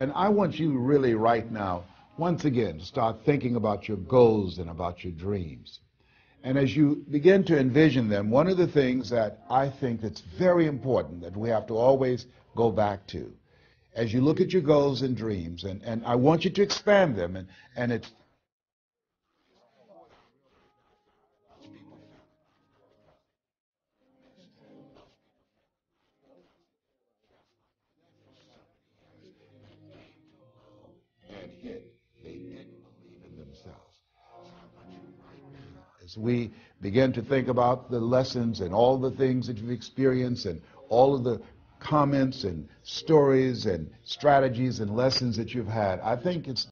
And I want you really right now, once again, to start thinking about your goals and about your dreams. And as you begin to envision them, one of the things that I think that's very important that we have to always go back to, as you look at your goals and dreams, and I want you to expand them, and it's and hit, they didn't believe in themselves. As we begin to think about the lessons and all the things that you've experienced and all of the comments and stories and strategies and lessons that you've had, I think it's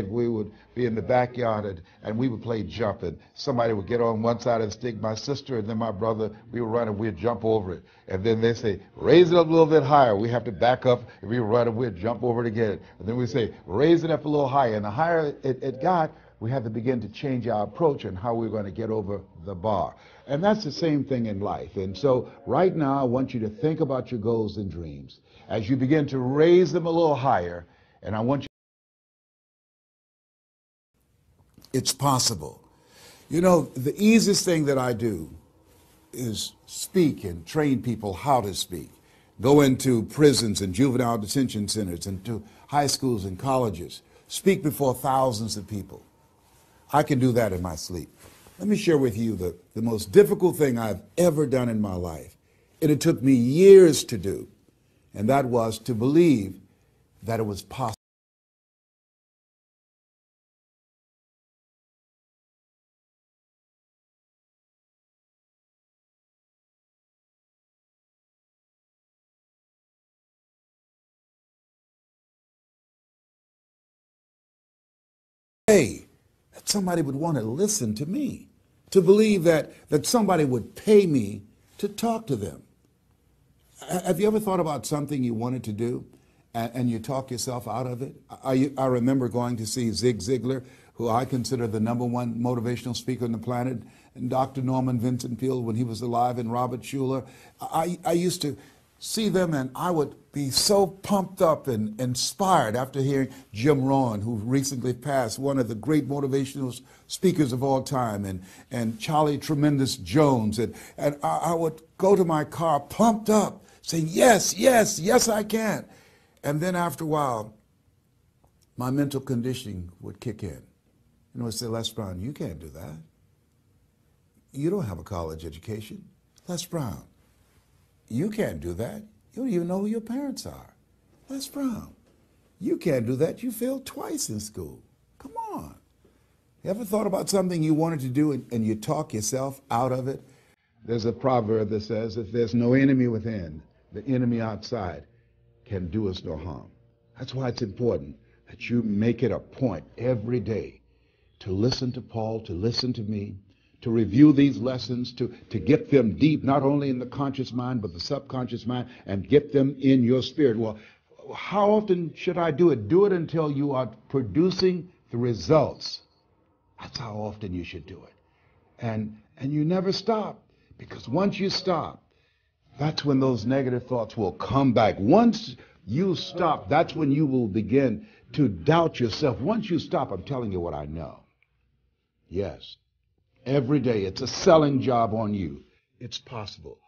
we would be in the backyard and we would play jump, and somebody would get on one side of the stick, my sister and then my brother, we would run and we'd jump over it. And then they say, raise it up a little bit higher. We have to back up and we run and we'd jump over it again. And then we say, raise it up a little higher. And the higher it got, we had to begin to change our approach and how we were going to get over the bar. And that's the same thing in life. And so right now I want you to think about your goals and dreams. As you begin to raise them a little higher, and I want you it's possible. You know, the easiest thing that I do is speak and train people how to speak. Go into prisons and juvenile detention centers and to high schools and colleges. Speak before thousands of people. I can do that in my sleep. Let me share with you the most difficult thing I've ever done in my life. And it took me years to do. And that was to believe that it was possible. That somebody would want to listen to me, to believe that somebody would pay me to talk to them. Have you ever thought about something you wanted to do and you talk yourself out of it? I remember going to see Zig Ziglar, who I consider the #1 motivational speaker on the planet, and Dr. Norman Vincent Peale when he was alive, and Robert Schuller. I used to see them and I would be so pumped up and inspired after hearing Jim Rohn, who recently passed, one of the great motivational speakers of all time, and Charlie Tremendous Jones. And I would go to my car pumped up, saying, yes, yes, yes, I can. And then after a while, my mental conditioning would kick in. And I would say, Les Brown, you can't do that. You don't have a college education. Les Brown, you can't do that. You don't even know who your parents are. Les Brown, you can't do that. You failed twice in school. Come on. You ever thought about something you wanted to do and you talk yourself out of it? There's a proverb that says, if there's no enemy within, the enemy outside can do us no harm. That's why it's important that you make it a point every day to listen to Paul, to listen to me, to review these lessons, to get them deep, not only in the conscious mind, but the subconscious mind, and get them in your spirit. Well, how often should I do it? Do it until you are producing the results. That's how often you should do it. And you never stop, because once you stop, that's when those negative thoughts will come back. Once you stop, that's when you will begin to doubt yourself. Once you stop, I'm telling you what I know. Yes. Every day, it's a selling job on you. It's possible.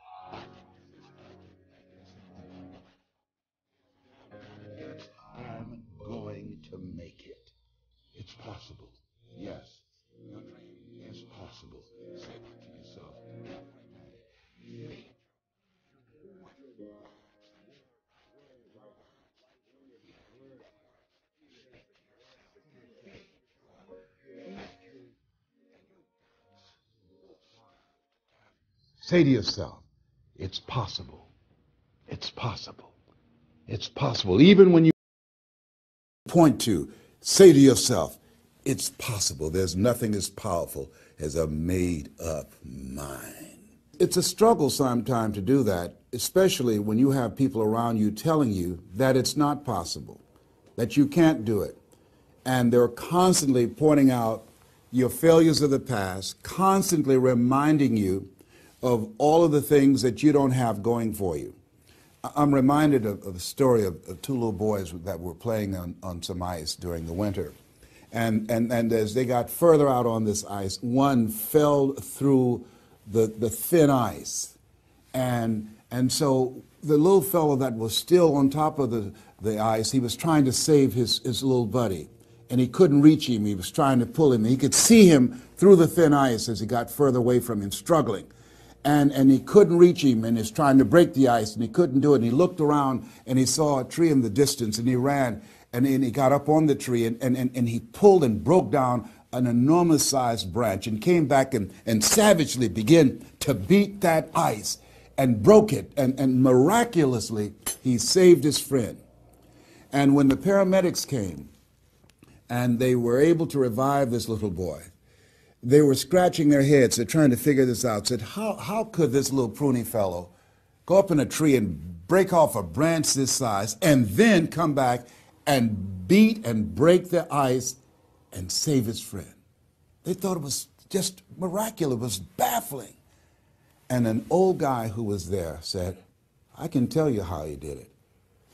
I'm going to make it. It's possible. Yes. Your dream is possible. Say that to yourself. Say to yourself, it's possible. It's possible. It's possible. Even when you point to, say to yourself, it's possible. There's nothing as powerful as a made-up mind. It's a struggle sometimes to do that, especially when you have people around you telling you that it's not possible, that you can't do it. And they're constantly pointing out your failures of the past, constantly reminding you of all of the things that you don't have going for you. I'm reminded of the story of two little boys that were playing on some ice during the winter. And as they got further out on this ice, one fell through the thin ice. And so the little fellow that was still on top of the ice, he was trying to save his little buddy. And he couldn't reach him. He was trying to pull him. He could see him through the thin ice as he got further away from him, struggling. And he couldn't reach him, and he's trying to break the ice, and he couldn't do it. And he looked around, and he saw a tree in the distance, and he ran, and he got up on the tree, and he pulled and broke down an enormous-sized branch and came back and savagely began to beat that ice and broke it, and miraculously, he saved his friend. And when the paramedics came, and they were able to revive this little boy, they were scratching their heads. They're trying to figure this out. Said, how could this little pruny fellow go up in a tree and break off a branch this size and then come back and beat and break the ice and save his friend? They thought it was just miraculous. It was baffling. And an old guy who was there said, I can tell you how he did it.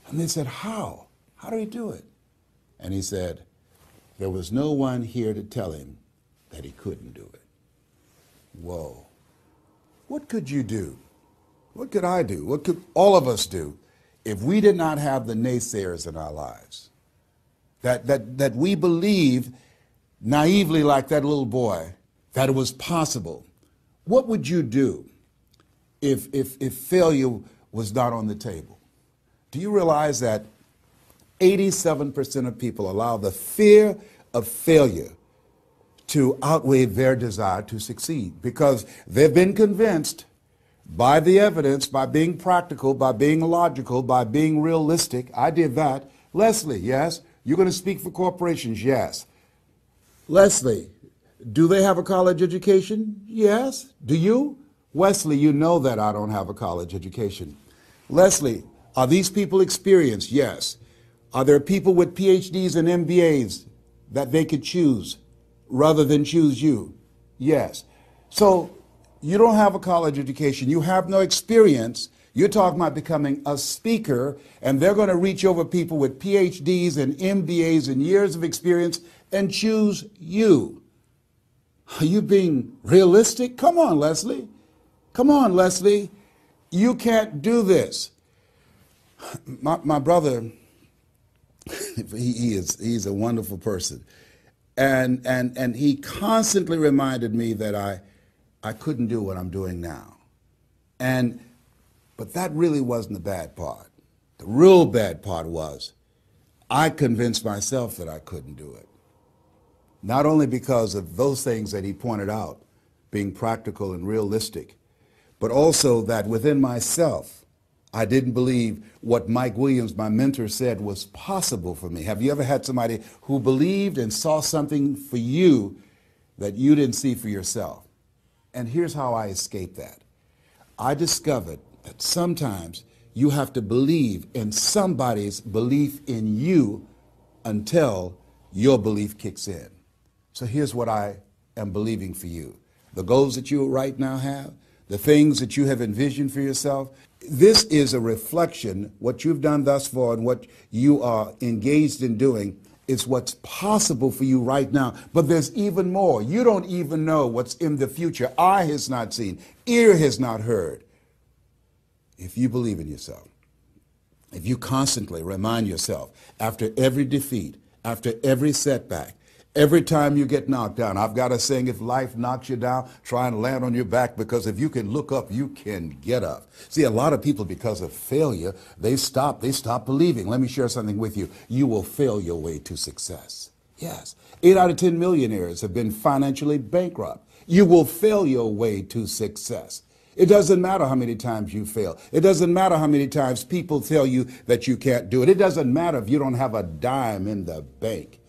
And they said, how? How did he do it? And he said, there was no one here to tell him that he couldn't do it. Whoa. What could you do? What could I do? What could all of us do if we did not have the naysayers in our lives? That we believe naively, like that little boy, that it was possible. What would you do if failure was not on the table? Do you realize that 87% of people allow the fear of failure to outweigh their desire to succeed, because they've been convinced by the evidence, by being practical, by being logical, by being realistic. I did that. Leslie, yes. You're going to speak for corporations, yes. Leslie, do they have a college education? Yes. Do you? Wesley, you know that I don't have a college education. Leslie, are these people experienced? Yes. Are there people with PhDs and MBAs that they could choose rather than choose you? Yes. So you don't have a college education. You have no experience. You're talking about becoming a speaker, and they're going to reach over people with PhDs and MBAs and years of experience and choose you. Are you being realistic? Come on, Leslie. Come on, Leslie. You can't do this. My brother, he's a wonderful person. And he constantly reminded me that I couldn't do what I'm doing now. But that really wasn't the bad part. The real bad part was I convinced myself that I couldn't do it. Not only because of those things that he pointed out, being practical and realistic, but also that within myself, I didn't believe what Mike Williams, my mentor, said was possible for me. Have you ever had somebody who believed and saw something for you that you didn't see for yourself? And here's how I escaped that. I discovered that sometimes you have to believe in somebody's belief in you until your belief kicks in. So here's what I am believing for you. The goals that you right now have, the things that you have envisioned for yourself, this is a reflection. What you've done thus far and what you are engaged in doing is what's possible for you right now. But there's even more. You don't even know what's in the future. Eye has not seen, ear has not heard. If you believe in yourself, if you constantly remind yourself after every defeat, after every setback, every time you get knocked down, I've got a saying, if life knocks you down, try and land on your back, because if you can look up, you can get up. See, a lot of people, because of failure, they stop believing. Let me share something with you. You will fail your way to success. Yes. 8 out of 10 millionaires have been financially bankrupt. You will fail your way to success. It doesn't matter how many times you fail. It doesn't matter how many times people tell you that you can't do it. It doesn't matter if you don't have a dime in the bank.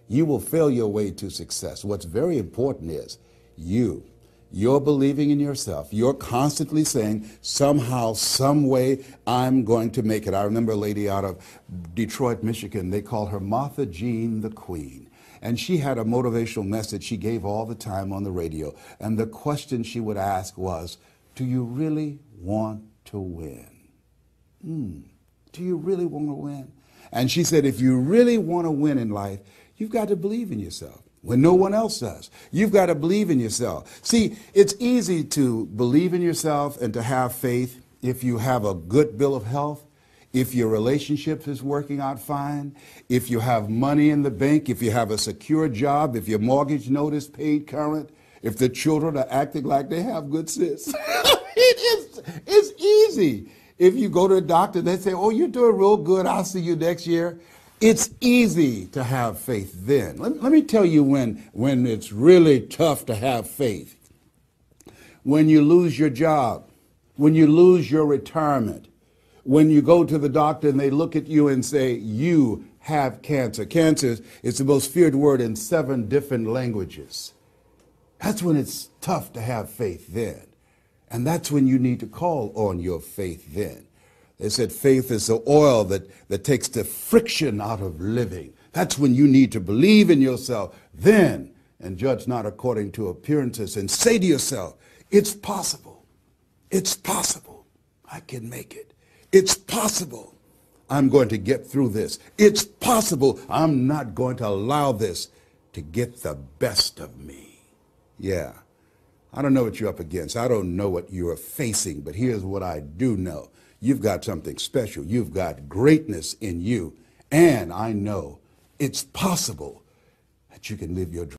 You will fail your way to success. What's very important is you're believing in yourself. You're constantly saying, somehow, some way, I'm going to make it. I remember a lady out of Detroit, Michigan. They called her Martha Jean the Queen. And she had a motivational message she gave all the time on the radio. And the question she would ask was, do you really want to win? Do you really want to win? And she said, if you really want to win in life, you've got to believe in yourself when no one else does. You've got to believe in yourself. See, it's easy to believe in yourself and to have faith if you have a good bill of health, if your relationship is working out fine, if you have money in the bank, if you have a secure job, if your mortgage note is paid current, if the children are acting like they have good sense. It's easy. If you go to a doctor, they say, oh, you're doing real good, I'll see you next year. It's easy to have faith then. Let me tell you when it's really tough to have faith. When you lose your job, when you lose your retirement, when you go to the doctor and they look at you and say, you have cancer. Cancer is the most feared word in 7 different languages. That's when it's tough to have faith then. And that's when you need to call on your faith then. They said faith is the oil that takes the friction out of living. That's when you need to believe in yourself then and judge not according to appearances and say to yourself, it's possible. It's possible. I can make it. It's possible. I'm going to get through this. It's possible. I'm not going to allow this to get the best of me. Yeah. I don't know what you're up against. I don't know what you're facing, but here's what I do know. You've got something special. You've got greatness in you. And I know it's possible that you can live your dream.